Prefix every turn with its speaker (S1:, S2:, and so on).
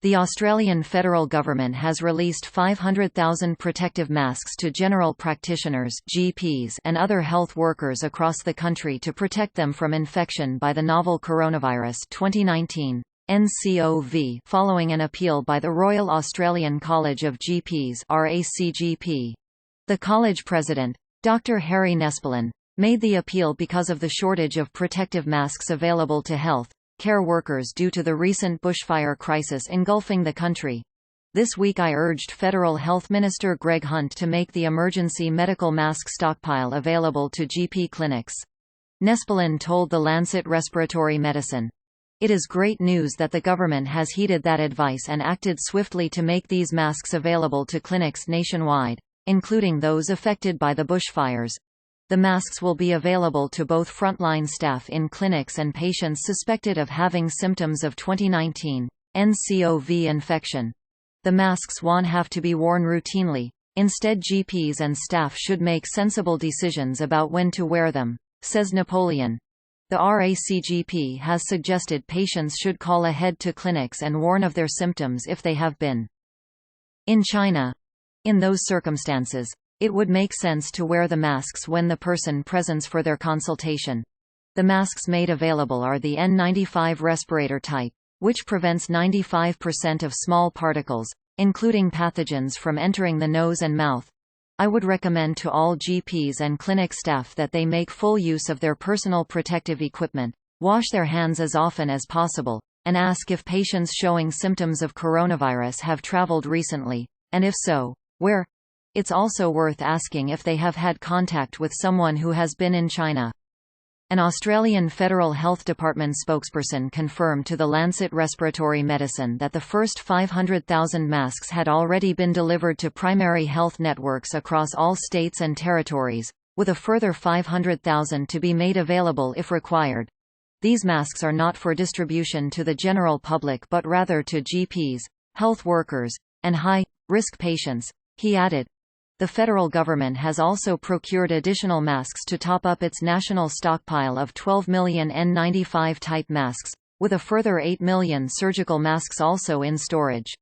S1: The Australian federal government has released 500,000 protective masks to general practitioners (GPs) and other health workers across the country to protect them from infection by the novel coronavirus 2019 (nCoV) following an appeal by the Royal Australian College of GPs (RACGP). The college president, Dr. Harry Nespolon, made the appeal because of the shortage of protective masks available to health care workers due to the recent bushfire crisis engulfing the country. This week I urged Federal Health Minister Greg Hunt to make the emergency medical mask stockpile available to GP clinics. Nespolon told The Lancet Respiratory Medicine, "It is great news that the government has heeded that advice and acted swiftly to make these masks available to clinics nationwide, including those affected by the bushfires. The masks will be available to both frontline staff in clinics and patients suspected of having symptoms of 2019 nCoV infection. The masks won't have to be worn routinely. Instead, GPs and staff should make sensible decisions about when to wear them," says Napoleon. The RACGP has suggested patients should call ahead to clinics and warn of their symptoms if they have been in China. In those circumstances, it would make sense to wear the masks when the person presents for their consultation. The masks made available are the N95 respirator type, which prevents 95% of small particles, including pathogens, from entering the nose and mouth. I would recommend to all GPs and clinic staff that they make full use of their personal protective equipment, wash their hands as often as possible, and ask if patients showing symptoms of coronavirus have traveled recently, and if so, where. It's also worth asking if they have had contact with someone who has been in China. An Australian Federal Health Department spokesperson confirmed to The Lancet Respiratory Medicine that the first 500,000 masks had already been delivered to primary health networks across all states and territories, with a further 500,000 to be made available if required. These masks are not for distribution to the general public but rather to GPs, health workers, and high-risk patients, he added. The federal government has also procured additional masks to top up its national stockpile of 12 million N95 type masks, with a further 8 million surgical masks also in storage.